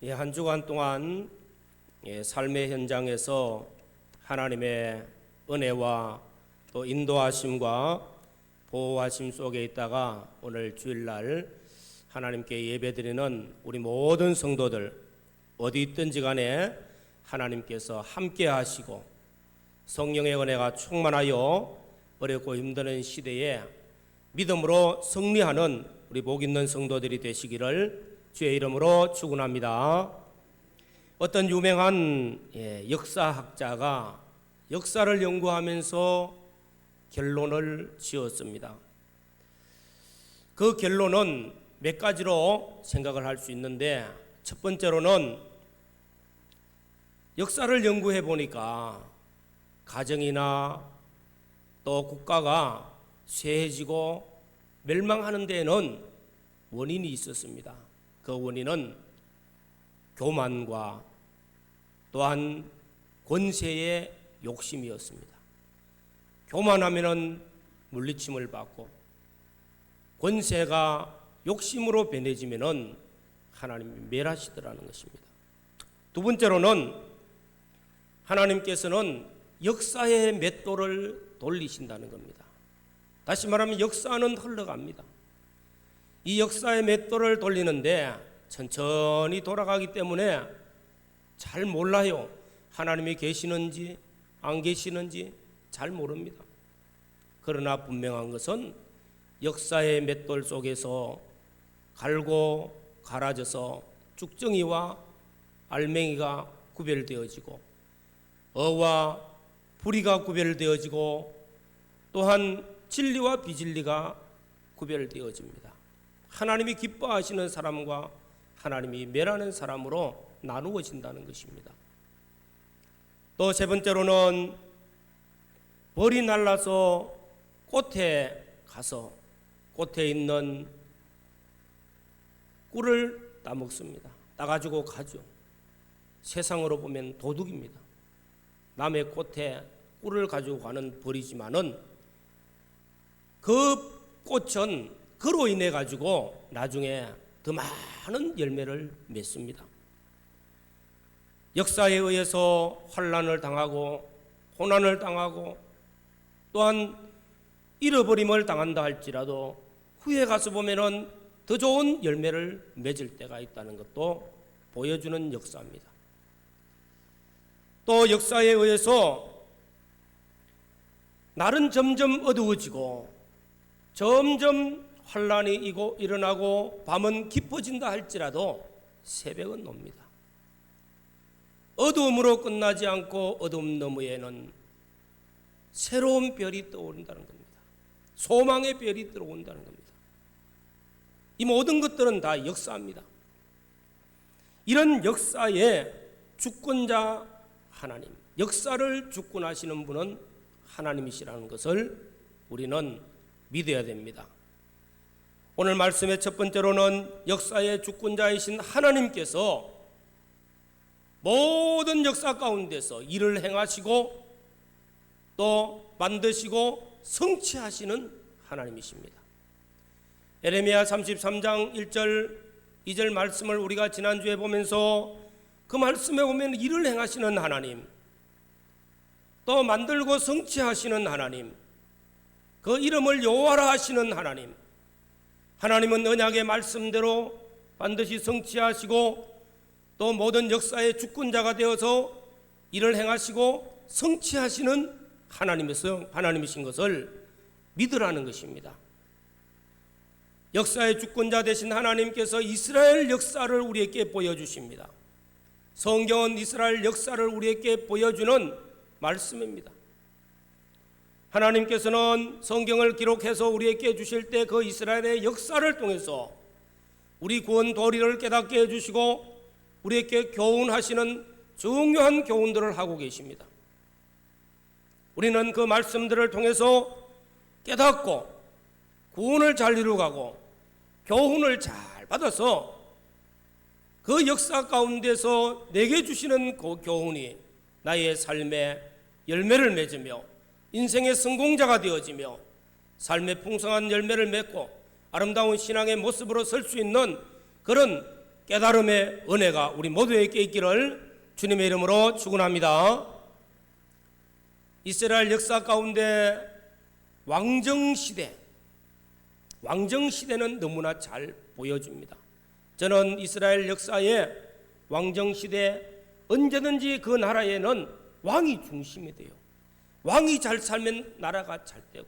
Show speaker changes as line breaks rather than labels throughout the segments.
한 주간 동안 삶의 현장에서 하나님의 은혜와 또 인도하심과 보호하심 속에 있다가 오늘 주일날 하나님께 예배드리는 우리 모든 성도들 어디 있든지 간에 하나님께서 함께 하시고 성령의 은혜가 충만하여 어렵고 힘든 시대에 믿음으로 승리하는 우리 복 있는 성도들이 되시기를 주의 이름으로 축원합니다. 어떤 유명한 역사학자가 역사를 연구하면서 결론을 지었습니다. 그 결론은 몇 가지로 생각을 할 수 있는데, 첫 번째로는 역사를 연구해 보니까 가정이나 또 국가가 쇠해지고 멸망하는 데에는 원인이 있었습니다. 그 원인은 교만과 또한 권세의 욕심이었습니다. 교만하면은 물리침을 받고 권세가 욕심으로 변해지면은 하나님이 멸하시더라는 것입니다. 두 번째로는 하나님께서는 역사의 맷돌을 돌리신다는 겁니다. 다시 말하면 역사는 흘러갑니다. 이 역사의 맷돌을 돌리는데 천천히 돌아가기 때문에 잘 몰라요. 하나님이 계시는지 안 계시는지 잘 모릅니다. 그러나 분명한 것은 역사의 맷돌 속에서 갈고 갈아져서 쭉정이와 알맹이가 구별되어지고 어와 불의가 구별되어지고 또한 진리와 비진리가 구별되어집니다. 하나님이 기뻐하시는 사람과 하나님이 멸하는 사람으로 나누어진다는 것입니다. 또 세 번째로는 벌이 날라서 꽃에 가서 꽃에 있는 꿀을 따먹습니다. 따가지고 가죠. 세상으로 보면 도둑입니다. 남의 꽃에 꿀을 가지고 가는 벌이지만은 그 꽃은 그로 인해 가지고 나중에 더 많은 열매를 맺습니다. 역사에 의해서 환난을 당하고 고난을 당하고 또한 잃어버림을 당한다 할지라도 후에 가서 보면은 더 좋은 열매를 맺을 때가 있다는 것도 보여주는 역사입니다. 또 역사에 의해서 날은 점점 어두워지고 점점 환란이 일어나고 밤은 깊어진다 할지라도 새벽은 옵니다. 어두움으로 끝나지 않고 어두움 너머에는 새로운 별이 떠오른다는 겁니다. 소망의 별이 들어온다는 겁니다. 이 모든 것들은 다 역사입니다. 이런 역사의 주권자 하나님, 역사를 주권하시는 분은 하나님이시라는 것을 우리는 믿어야 됩니다. 오늘 말씀의 첫 번째로는 역사의 주권자이신 하나님께서 모든 역사 가운데서 일을 행하시고 또 만드시고 성취하시는 하나님이십니다. 예레미야 33장 1절 2절 말씀을 우리가 지난주에 보면서 그 말씀에 보면 일을 행하시는 하나님, 또 만들고 성취하시는 하나님, 그 이름을 여호와라 하시는 하나님, 하나님은 언약의 말씀대로 반드시 성취하시고 또 모든 역사의 주권자가 되어서 일을 행하시고 성취하시는 하나님이신 것을 믿으라는 것입니다. 역사의 주권자 되신 하나님께서 이스라엘 역사를 우리에게 보여주십니다. 성경은 이스라엘 역사를 우리에게 보여주는 말씀입니다. 하나님께서는 성경을 기록해서 우리에게 주실 때 그 이스라엘의 역사를 통해서 우리 구원 도리를 깨닫게 해주시고 우리에게 교훈하시는 중요한 교훈들을 하고 계십니다. 우리는 그 말씀들을 통해서 깨닫고 구원을 잘 이루어가고 교훈을 잘 받아서 그 역사 가운데서 내게 주시는 그 교훈이 나의 삶에 열매를 맺으며 인생의 성공자가 되어지며 삶의 풍성한 열매를 맺고 아름다운 신앙의 모습으로 설 수 있는 그런 깨달음의 은혜가 우리 모두에게 있기를 주님의 이름으로 축원합니다. 이스라엘 역사 가운데 왕정시대는 너무나 잘 보여줍니다. 저는 이스라엘 역사의 왕정시대 언제든지 그 나라에는 왕이 중심이 돼요. 왕이 잘 살면 나라가 잘 되고,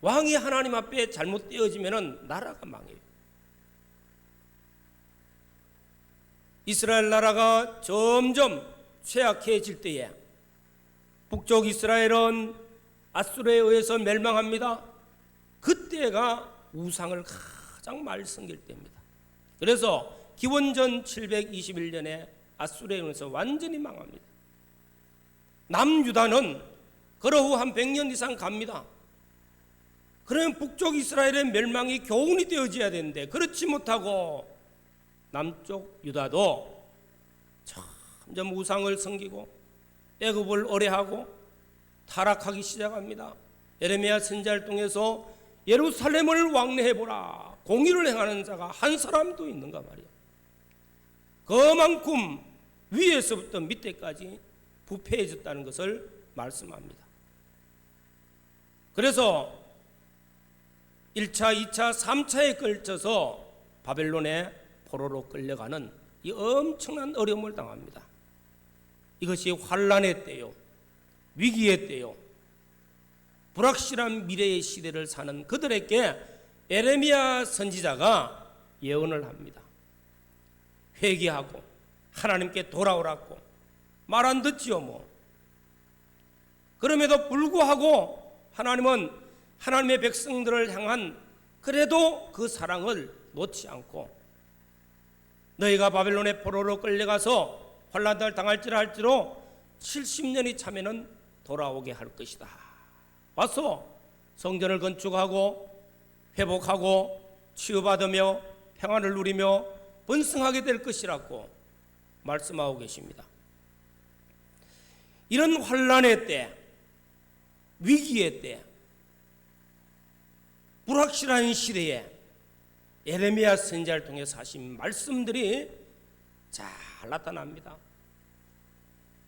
왕이 하나님 앞에 잘못 되어지면 나라가 망해요. 이스라엘 나라가 점점 쇠약해질 때에 북쪽 이스라엘은 아수르에 의해서 멸망합니다. 그때가 우상을 가장 많이 섬길 때입니다. 그래서 기원전 721년에 아수르에 의해서 완전히 망합니다. 남유다는 그러후 한 100년 이상 갑니다. 그러면 북쪽 이스라엘의 멸망이 교훈이 되어져야 되는데 그렇지 못하고 남쪽 유다도 점점 우상을 섬기고 애굽을 의뢰하고 타락하기 시작합니다. 예레미야 선지자를 통해서 예루살렘을 왕래해보라, 공의를 행하는 자가 한 사람도 있는가 말이야. 그만큼 위에서부터 밑에까지 부패해졌다는 것을 말씀합니다. 그래서 1차, 2차, 3차에 걸쳐서 바벨론의 포로로 끌려가는 이 엄청난 어려움을 당합니다. 이것이 환란의 때요, 위기의 때요, 불확실한 미래의 시대를 사는 그들에게 예레미야 선지자가 예언을 합니다. 회개하고 하나님께 돌아오라고 말 안 듣지요 뭐. 그럼에도 불구하고 하나님은 하나님의 백성들을 향한 그래도 그 사랑을 놓지 않고 너희가 바벨론의 포로로 끌려가서 환난을 당할지라 할지로 70년이 차면은 돌아오게 할 것이다. 와서 성전을 건축하고 회복하고 치유받으며 평안을 누리며 번성하게 될 것이라고 말씀하고 계십니다. 이런 환난의 때, 위기의 때, 불확실한 시대에 예레미야 선지자를 통해서 하신 말씀들이 잘 나타납니다.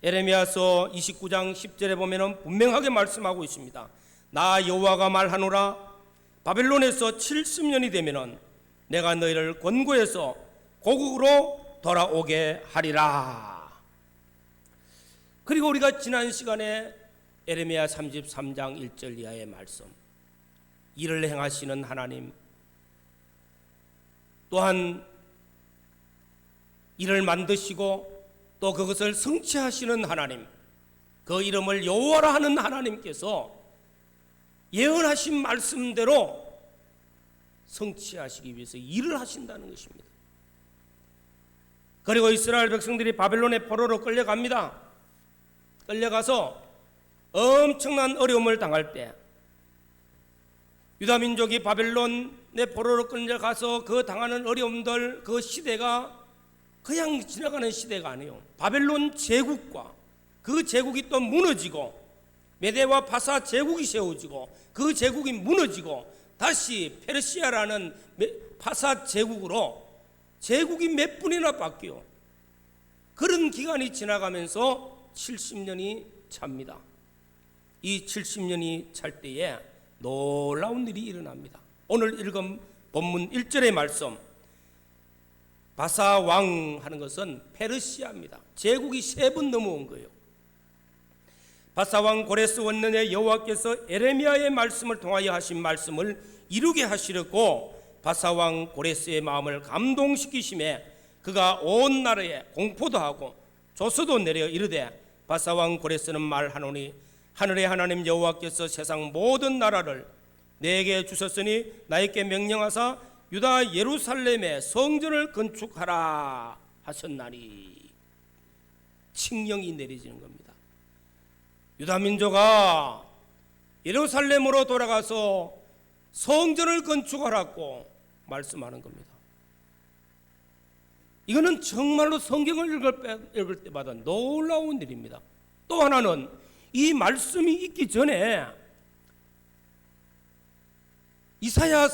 예레미야서 29장 10절에 보면 분명하게 말씀하고 있습니다. 나 여호와가 말하노라, 바벨론에서 70년이 되면 내가 너희를 권고해서 고국으로 돌아오게 하리라. 그리고 우리가 지난 시간에 예레미야 33장 1절 이하의 말씀, 일을 행하시는 하나님, 또한 일을 만드시고 또 그것을 성취하시는 하나님, 그 이름을 여호와라 하는 하나님께서 예언하신 말씀대로 성취하시기 위해서 일을 하신다는 것입니다. 그리고 이스라엘 백성들이 바벨론의 포로로 끌려갑니다. 끌려가서 엄청난 어려움을 당할 때 유다 민족이 바벨론의 포로로 끌려가서 그 당하는 어려움들, 그 시대가 그냥 지나가는 시대가 아니에요. 바벨론 제국과 그 제국이 또 무너지고 메대와 파사 제국이 세워지고 그 제국이 무너지고 다시 페르시아라는 파사 제국으로 제국이 몇 분이나 바뀌어. 그런 기간이 지나가면서 70년이 찹니다. 이 70년이 찰 때에 놀라운 일이 일어납니다. 오늘 읽은 본문 1절의 말씀, 바사 왕 하는 것은 페르시아입니다. 제국이 3번 넘어온 거예요. 바사 왕 고레스 원년에 여호와께서 예레미야의 말씀을 통하여 하신 말씀을 이루게 하시려고 바사 왕 고레스의 마음을 감동시키심에 그가 온 나라에 공포도 하고 조서도 내려 이르되, 바사 왕 고레스는 말하노니 하늘의 하나님 여호와께서 세상 모든 나라를 내게 주셨으니 나에게 명령하사 유다 예루살렘에 성전을 건축하라 하셨나니. 칙령이 내려지는 겁니다. 유다 민족아, 예루살렘으로 돌아가서 성전을 건축하라고 말씀하는 겁니다. 이거는 정말로 성경을 읽을 때마다 놀라운 일입니다. 또 하나는 이 말씀이 있기 전에 이사야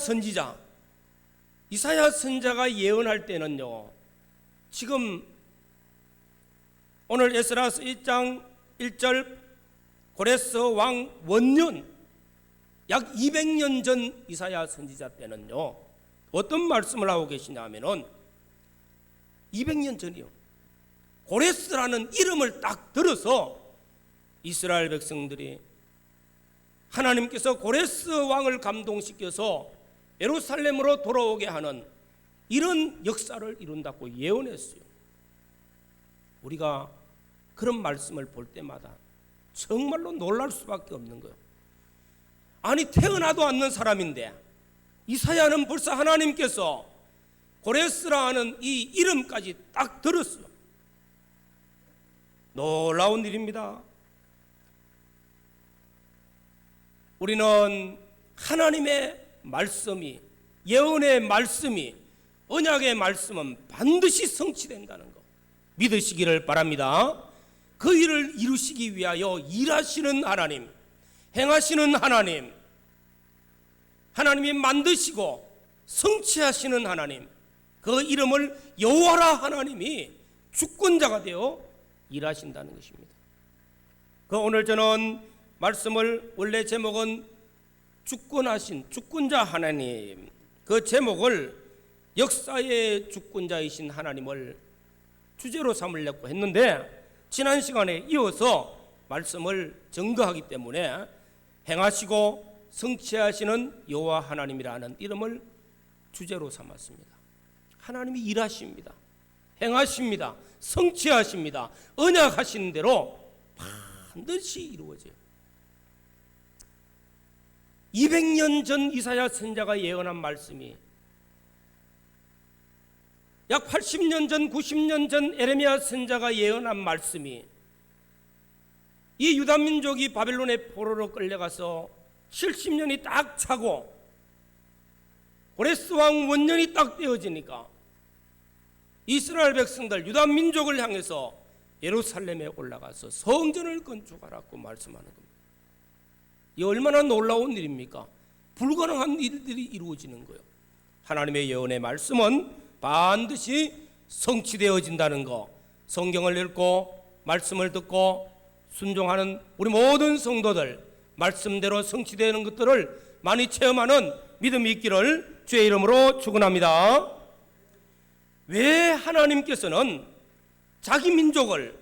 선지자가 예언할 때는요, 지금 오늘 에스라서 1장 1절 고레스 왕 원년 약 200년 전 이사야 선지자 때는요 어떤 말씀을 하고 계시냐 하면은 200년 전이요 고레스라는 이름을 딱 들어서 이스라엘 백성들이 하나님께서 고레스 왕을 감동시켜서 예루살렘으로 돌아오게 하는 이런 역사를 이룬다고 예언했어요. 우리가 그런 말씀을 볼 때마다 정말로 놀랄 수밖에 없는 거예요. 아니 태어나도 않는 사람인데 이사야는 벌써 하나님께서 고레스라 하는 이 이름까지 딱 들었어요. 놀라운 일입니다. 우리는 하나님의 말씀이, 예언의 말씀이, 언약의 말씀은 반드시 성취된다는 것 믿으시기를 바랍니다. 그 일을 이루시기 위하여 일하시는 하나님, 행하시는 하나님, 하나님이 만드시고 성취하시는 하나님, 그 이름을 여호와라 하나님이 주권자가 되어 일하신다는 것입니다. 그 오늘 저는 말씀을 원래 제목은 주권하신 주권자 하나님, 그 제목을 역사의 주권자이신 하나님을 주제로 삼으려고 했는데 지난 시간에 이어서 말씀을 증거하기 때문에 행하시고 성취하시는 여호와 하나님이라는 이름을 주제로 삼았습니다. 하나님이 일하십니다. 행하십니다. 성취하십니다. 언약하시는 대로 반드시 이루어져요. 200년 전 이사야 선지자가 예언한 말씀이 약 80년 전 90년 전 에레미야 선지자가 예언한 말씀이 이 유다 민족이 바벨론의 포로로 끌려가서 70년이 딱 차고 고레스 왕 원년이 딱 되어지니까 이스라엘 백성들 유다 민족을 향해서 예루살렘에 올라가서 성전을 건축하라고 말씀하는 겁니다. 이 얼마나 놀라운 일입니까? 불가능한 일들이 이루어지는 거예요. 하나님의 예언의 말씀은 반드시 성취되어진다는 거, 성경을 읽고 말씀을 듣고 순종하는 우리 모든 성도들, 말씀대로 성취되는 것들을 많이 체험하는 믿음이 있기를 주의 이름으로 축원합니다. 왜 하나님께서는 자기 민족을,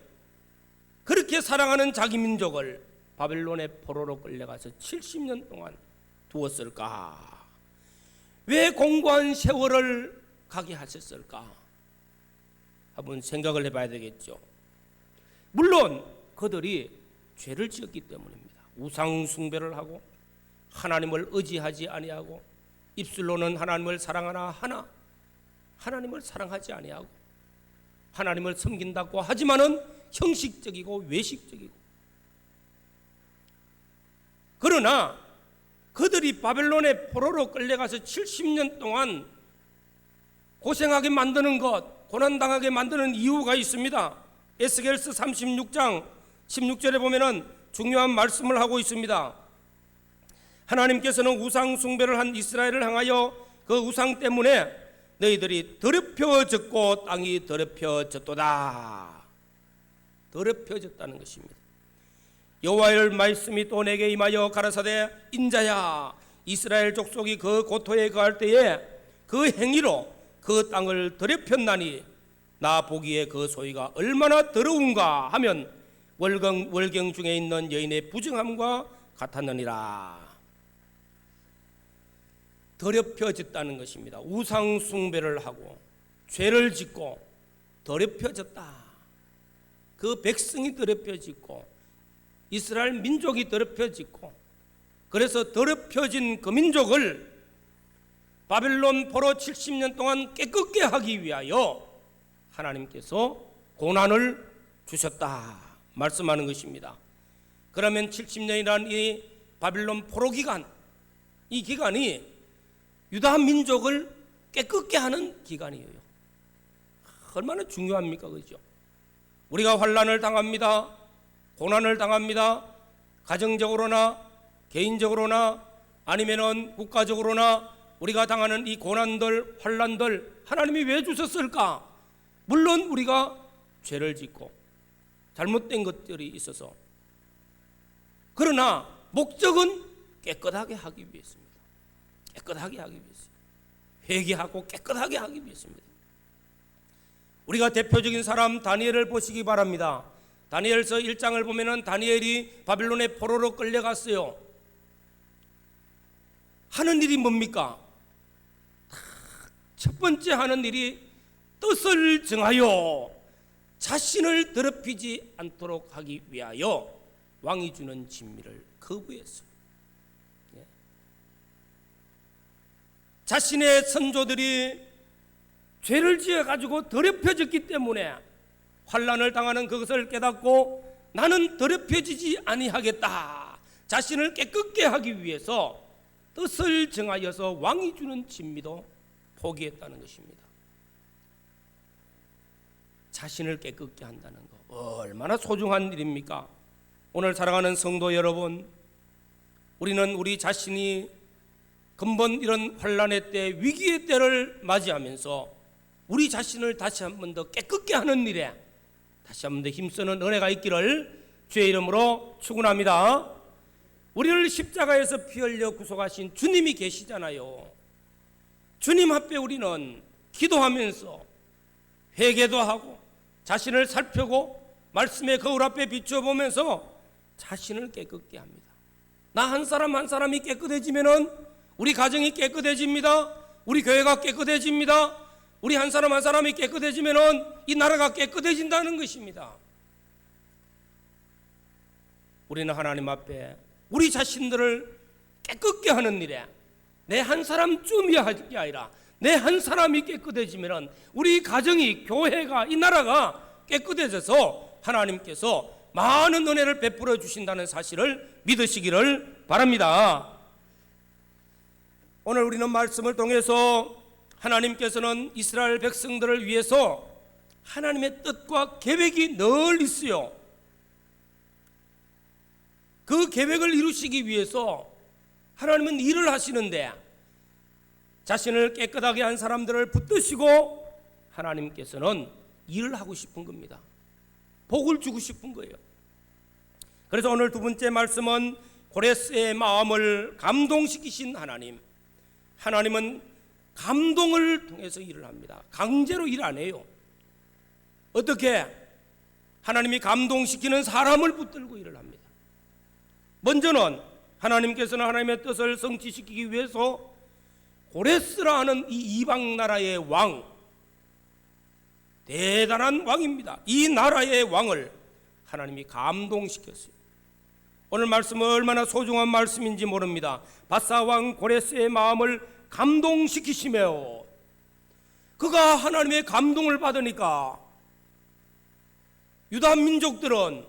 그렇게 사랑하는 자기 민족을 바벨론의 포로로 끌려가서 70년 동안 두었을까? 왜 공고한 세월을 가게 하셨을까? 한번 생각을 해봐야 되겠죠. 물론 그들이 죄를 지었기 때문입니다. 우상 숭배를 하고 하나님을 의지하지 아니하고 입술로는 하나님을 사랑하나 하나 하나님을 사랑하지 아니하고 하나님을 섬긴다고 하지만은 형식적이고 외식적이고, 그러나 그들이 바벨론의 포로로 끌려가서 70년 동안 고생하게 만드는 것, 고난당하게 만드는 이유가 있습니다. 에스겔서 36장 16절에 보면은 중요한 말씀을 하고 있습니다. 하나님께서는 우상 숭배를 한 이스라엘을 향하여 그 우상 때문에 너희들이 더럽혀졌고 땅이 더럽혀졌도다. 더럽혀졌다는 것입니다. 여호와의 말씀이 또 내게 임하여 가라사대 인자야, 이스라엘 족속이 그 고토에 거할 때에 그 행위로 그 땅을 더럽혔나니 나 보기에 그 소위가 얼마나 더러운가 하면 월경 중에 있는 여인의 부정함과 같았느니라. 더럽혀졌다는 것입니다. 우상 숭배를 하고 죄를 짓고 더럽혀졌다. 그 백성이 더럽혀지고 이스라엘 민족이 더럽혀지고, 그래서 더럽혀진 그 민족을 바벨론 포로 70년 동안 깨끗게 하기 위하여 하나님께서 고난을 주셨다 말씀하는 것입니다. 그러면 70년이라는 이 바벨론 포로 기간, 이 기간이 유다 민족을 깨끗게 하는 기간이에요. 얼마나 중요합니까? 그죠? 우리가 환난을 당합니다. 고난을 당합니다. 가정적으로나 개인적으로나 아니면은 국가적으로나 우리가 당하는 이 고난들, 환난들 하나님이 왜 주셨을까? 물론 우리가 죄를 짓고 잘못된 것들이 있어서, 그러나 목적은 깨끗하게 하기 위해서입니다. 깨끗하게 하기 위해서, 회개하고 깨끗하게 하기 위해서입니다. 우리가 대표적인 사람 다니엘을 보시기 바랍니다. 다니엘서 1장을 보면은 다니엘이 바빌론의 포로로 끌려갔어요. 하는 일이 뭡니까? 첫 번째 하는 일이 뜻을 정하여 자신을 더럽히지 않도록 하기 위하여 왕이 주는 진미를 거부했어요. 자신의 선조들이 죄를 지어가지고 더럽혀졌기 때문에 환난을 당하는 그것을 깨닫고 나는 더럽혀지지 아니하겠다, 자신을 깨끗게 하기 위해서 뜻을 정하여서 왕이 주는 진미도 포기했다는 것입니다. 자신을 깨끗게 한다는 거 얼마나 소중한 일입니까? 오늘 사랑하는 성도 여러분, 우리는 우리 자신이 근본 이런 환난의 때, 위기의 때를 맞이하면서 우리 자신을 다시 한 번 더 깨끗게 하는 일에 다시 한 번 더 힘쓰는 은혜가 있기를 주의 이름으로 축원합니다. 우리를 십자가에서 피 흘려 구속하신 주님이 계시잖아요. 주님 앞에 우리는 기도하면서 회개도 하고 자신을 살펴고 말씀의 거울 앞에 비춰보면서 자신을 깨끗게 합니다. 나 한 사람 한 사람이 깨끗해지면은 우리 가정이 깨끗해집니다. 우리 교회가 깨끗해집니다. 우리 한 사람 한 사람이 깨끗해지면은 이 나라가 깨끗해진다는 것입니다. 우리는 하나님 앞에 우리 자신들을 깨끗게 하는 일에 내 한 사람쯤이 할 게 아니라 내 한 사람이 깨끗해지면은 우리 가정이, 교회가, 이 나라가 깨끗해져서 하나님께서 많은 은혜를 베풀어 주신다는 사실을 믿으시기를 바랍니다. 오늘 우리는 말씀을 통해서 하나님께서는 이스라엘 백성들을 위해서 하나님의 뜻과 계획이 늘 있어요. 그 계획을 이루시기 위해서 하나님은 일을 하시는데 자신을 깨끗하게 한 사람들을 붙드시고 하나님께서는 일을 하고 싶은 겁니다. 복을 주고 싶은 거예요. 그래서 오늘 두 번째 말씀은 고레스의 마음을 감동시키신 하나님. 하나님은 감동을 통해서 일을 합니다. 강제로 일 안 해요. 어떻게? 하나님이 감동시키는 사람을 붙들고 일을 합니다. 먼저는 하나님께서는 하나님의 뜻을 성취시키기 위해서 고레스라 하는 이 이방 나라의 왕, 대단한 왕입니다. 이 나라의 왕을 하나님이 감동시켰어요. 오늘 말씀은 얼마나 소중한 말씀인지 모릅니다. 바사 왕 고레스의 마음을 감동시키시며 그가 하나님의 감동을 받으니까 유다 민족들은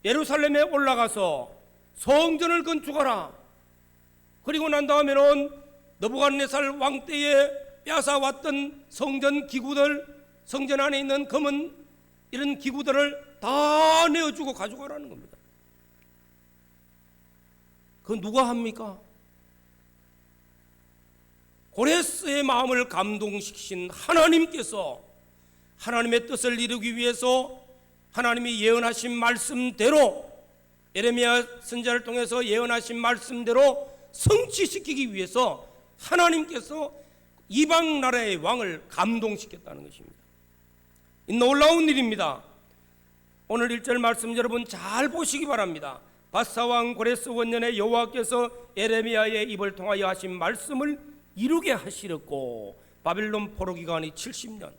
예루살렘에 올라가서 성전을 건축하라. 그리고 난 다음에는 느부갓네살 왕 때에 빼앗아왔던 성전 기구들, 성전 안에 있는 검은 이런 기구들을 다 내어주고 가져가라는 겁니다. 그건 누가 합니까? 고레스의 마음을 감동시키신 하나님께서 하나님의 뜻을 이루기 위해서 하나님이 예언하신 말씀대로, 예레미야 선지자를 통해서 예언하신 말씀대로 성취시키기 위해서 하나님께서 이방 나라의 왕을 감동시켰다는 것입니다. 이 놀라운 일입니다. 오늘 1절 말씀 여러분 잘 보시기 바랍니다. 바사 왕 고레스 원년에 여호와께서 예레미야의 입을 통하여 하신 말씀을 이루게 하시렸고 바빌론 포로 기간이 70년.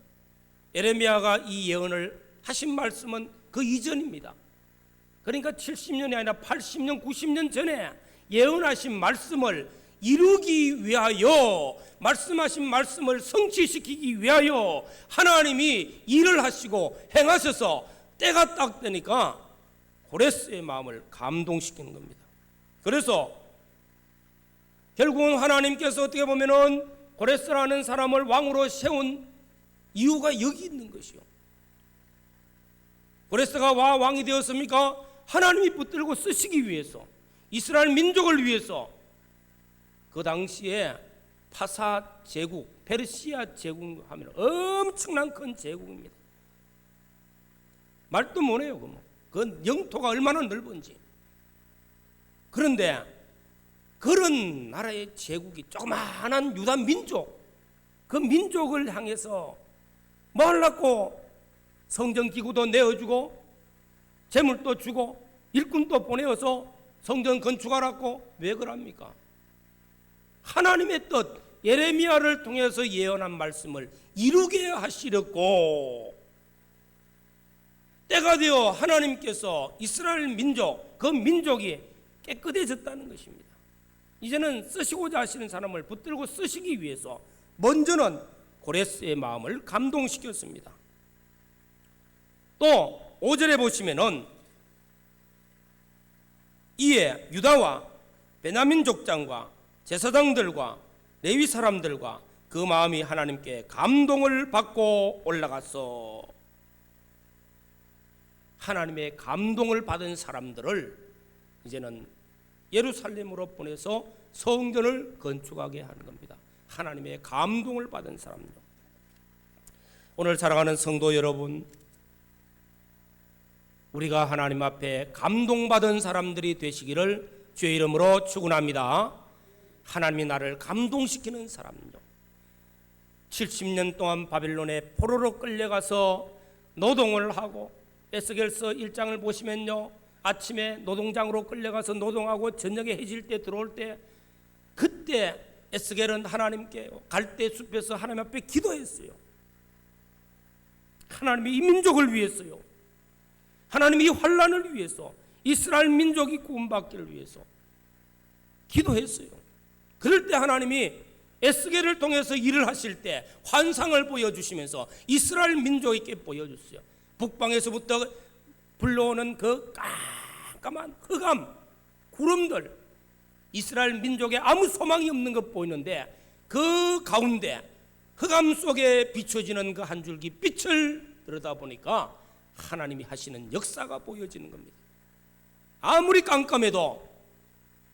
예레미야가 이 예언을 하신 말씀은 그 이전입니다. 그러니까 70년이 아니라 80년, 90년 전에 예언하신 말씀을 이루기 위하여, 말씀하신 말씀을 성취시키기 위하여 하나님이 일을 하시고 행하셔서 때가 딱 되니까 고레스의 마음을 감동시키는 겁니다. 그래서 결국은 하나님께서 어떻게 보면은 고레스라는 사람을 왕으로 세운 이유가 여기 있는 것이요. 고레스가 왕이 되었습니까? 하나님이 붙들고 쓰시기 위해서, 이스라엘 민족을 위해서. 그 당시에 파사 제국, 페르시아 제국 하면 엄청난 큰 제국입니다. 말도 못해요. 그 영토가 얼마나 넓은지. 그런데 그런 나라의 제국이 조그마한 유다 민족, 그 민족을 향해서 뭐 하려고 성전기구도 내어주고 재물도 주고 일꾼도 보내어서 성전 건축하라고 왜 그럽니까? 하나님의 뜻, 예레미야를 통해서 예언한 말씀을 이루게 하시려고 때가 되어 하나님께서 이스라엘 민족, 그 민족이 깨끗해졌다는 것입니다. 이제는 쓰시고자 하시는 사람을 붙들고 쓰시기 위해서 먼저는 고레스의 마음을 감동시켰습니다. 또 5절에 보시면은 이에 유다와 베냐민 족장과 제사장들과 레위 사람들과 그 마음이 하나님께 감동을 받고 올라가서 하나님의 감동을 받은 사람들을 이제는 예루살렘으로 보내서 성전을 건축하게 하는 겁니다. 하나님의 감동을 받은 사람들. 오늘 사랑하는 성도 여러분, 우리가 하나님 앞에 감동받은 사람들이 되시기를 주의 이름으로 축원합니다. 하나님이 나를 감동시키는 사람요. 70년 동안 바빌론에 포로로 끌려가서 노동을 하고, 에스겔서 1장을 보시면요, 아침에 노동장으로 끌려가서 노동하고 저녁에 해질 때 들어올 때, 그때 에스겔은 하나님께 갈대 숲에서 하나님 앞에 기도했어요. 하나님이 이 민족을 위해서요, 하나님이 이 환난을 위해서, 이스라엘 민족이 구원받기를 위해서 기도했어요. 그럴 때 하나님이 에스겔을 통해서 일을 하실 때 환상을 보여주시면서 이스라엘 민족에게 보여줬어요. 북방에서부터 불러오는 그 깜깜한 흑암 구름들, 이스라엘 민족에 아무 소망이 없는 것 보이는데 그 가운데 흑암 속에 비춰지는 그 한 줄기 빛을 들여다보니까 하나님이 하시는 역사가 보여지는 겁니다. 아무리 깜깜해도,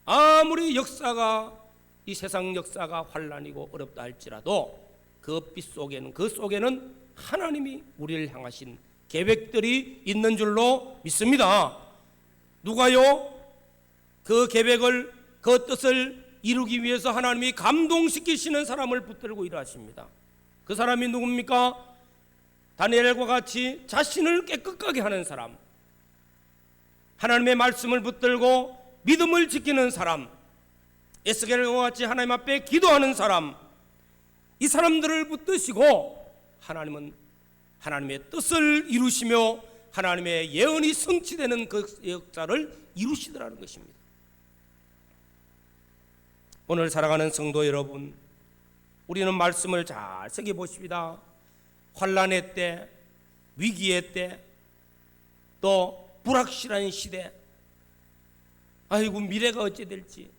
아무리 역사가, 이 세상 역사가 환난이고 어렵다 할지라도 그 빛 속에는, 그 속에는 하나님이 우리를 향하신 계획들이 있는 줄로 믿습니다. 누가요? 그 계획을, 그 뜻을 이루기 위해서 하나님이 감동시키시는 사람을 붙들고 일하십니다. 그 사람이 누굽니까? 다니엘과 같이 자신을 깨끗하게 하는 사람, 하나님의 말씀을 붙들고 믿음을 지키는 사람, 에스겔과 같이 하나님 앞에 기도하는 사람, 이 사람들을 붙드시고 하나님은 하나님의 뜻을 이루시며 하나님의 예언이 성취되는 그 역사를 이루시더라는 것입니다. 오늘 살아가는 성도 여러분, 우리는 말씀을 잘 새겨보십시다. 환난의 때, 위기의 때, 또 불확실한 시대, 아이고 미래가 어찌 될지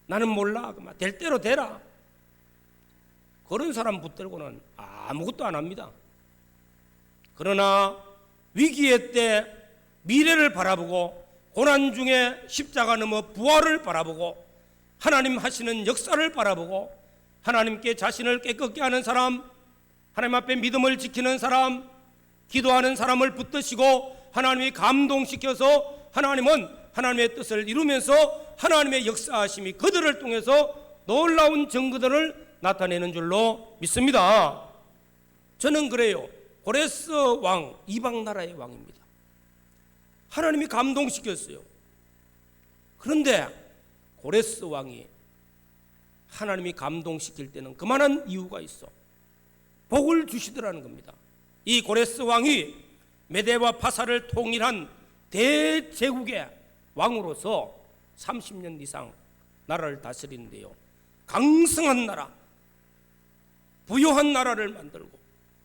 나는 몰라, 될 대로 되라, 그런 사람 붙들고는 아무것도 안 합니다. 그러나 위기의 때 미래를 바라보고, 고난 중에 십자가 넘어 부활을 바라보고, 하나님 하시는 역사를 바라보고, 하나님께 자신을 깨끗게 하는 사람, 하나님 앞에 믿음을 지키는 사람, 기도하는 사람을 붙드시고 하나님이 감동시켜서 하나님은 하나님의 뜻을 이루면서 하나님의 역사하심이 그들을 통해서 놀라운 증거들을 나타내는 줄로 믿습니다. 저는 그래요. 고레스 왕, 이방 나라의 왕입니다. 하나님이 감동시켰어요. 그런데 고레스 왕이 하나님이 감동시킬 때는 그만한 이유가 있어. 복을 주시더라는 겁니다. 이 고레스 왕이 메대와 파사를 통일한 대제국의 왕으로서 30년 이상 나라를 다스리는데요, 강성한 나라, 부유한 나라를 만들고,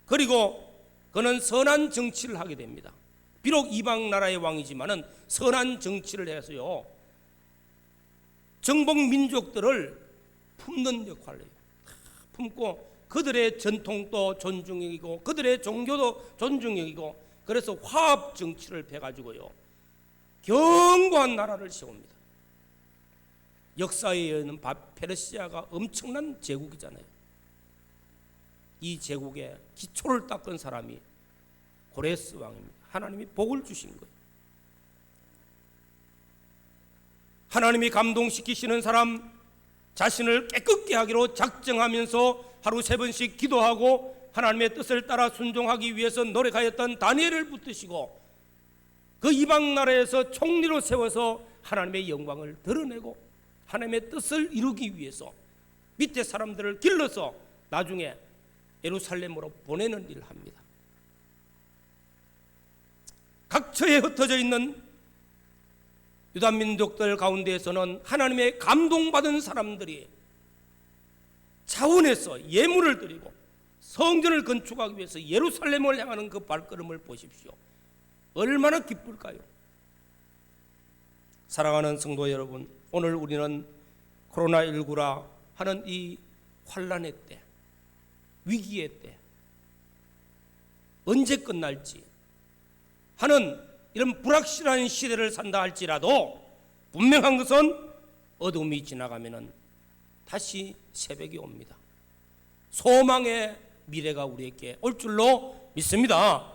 그리고 그는 선한 정치를 하게 됩니다. 비록 이방 나라의 왕이지만은 선한 정치를 해서요, 정복 민족들을 품는 역할을 해요. 품고 그들의 전통도 존중이고 그들의 종교도 존중이고, 그래서 화합 정치를 해가지고요 견고한 나라를 세웁니다. 역사에는 페르시아가 엄청난 제국이잖아요. 이 제국의 기초를 닦은 사람이 고레스 왕입니다. 하나님이 복을 주신 거예요. 하나님이 감동시키시는 사람, 자신을 깨끗게 하기로 작정하면서 하루 3번씩 기도하고 하나님의 뜻을 따라 순종하기 위해서 노력하였던 다니엘을 붙드시고 그 이방 나라에서 총리로 세워서 하나님의 영광을 드러내고 하나님의 뜻을 이루기 위해서 밑에 사람들을 길러서 나중에 예루살렘으로 보내는 일을 합니다. 각처에 흩어져 있는 유다 민족들 가운데에서는 하나님의 감동받은 사람들이 차원에서 예물을 드리고 성전을 건축하기 위해서 예루살렘을 향하는 그 발걸음을 보십시오. 얼마나 기쁠까요? 사랑하는 성도 여러분, 오늘 우리는 코로나19라 하는 이 환난의 때, 위기의 때, 언제 끝날지 하는 이런 불확실한 시대를 산다 할지라도 분명한 것은 어둠이 지나가면 다시 새벽이 옵니다. 소망의 미래가 우리에게 올 줄로 믿습니다.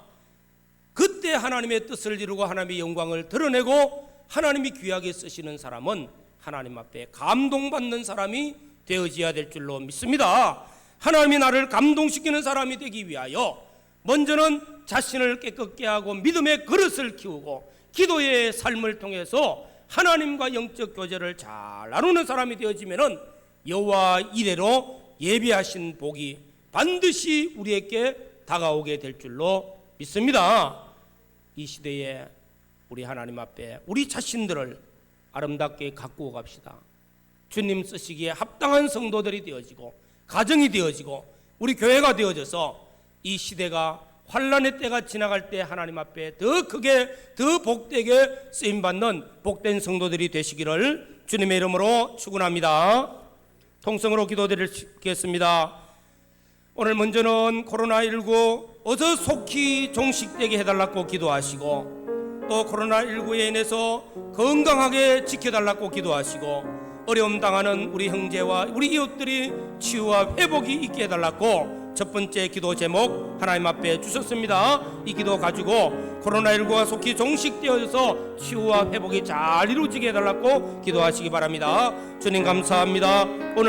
그때 하나님의 뜻을 이루고 하나님의 영광을 드러내고 하나님이 귀하게 쓰시는 사람은 하나님 앞에 감동받는 사람이 되어져야 될 줄로 믿습니다. 하나님이 나를 감동시키는 사람이 되기 위하여 먼저는 자신을 깨끗게 하고 믿음의 그릇을 키우고 기도의 삶을 통해서 하나님과 영적 교제를 잘 나누는 사람이 되어지면은 여호와 이래로 예비하신 복이 반드시 우리에게 다가오게 될 줄로 믿습니다. 이 시대에 우리 하나님 앞에 우리 자신들을 아름답게 가꾸어 갑시다. 주님 쓰시기에 합당한 성도들이 되어지고 가정이 되어지고 우리 교회가 되어져서 이 시대가 환난의 때가 지나갈 때 하나님 앞에 더 크게 더 복되게 쓰임받는 복된 성도들이 되시기를 주님의 이름으로 축원합니다. 통성으로 기도드리겠습니다. 오늘 먼저는 코로나19 어서 속히 종식되게 해달라고 기도하시고 또 코로나19에 인해서 건강하게 지켜달라고 기도하시고 어려움 당하는 우리 형제와 우리 이웃들이 치유와 회복이 있게 해달라고 첫 번째 기도 제목 하나님 앞에 주셨습니다. 이 기도 가지고 코로나19가 속히 종식되어서 치유와 회복이 잘 이루어지게 해달라고 기도하시기 바랍니다. 주님 감사합니다. 오늘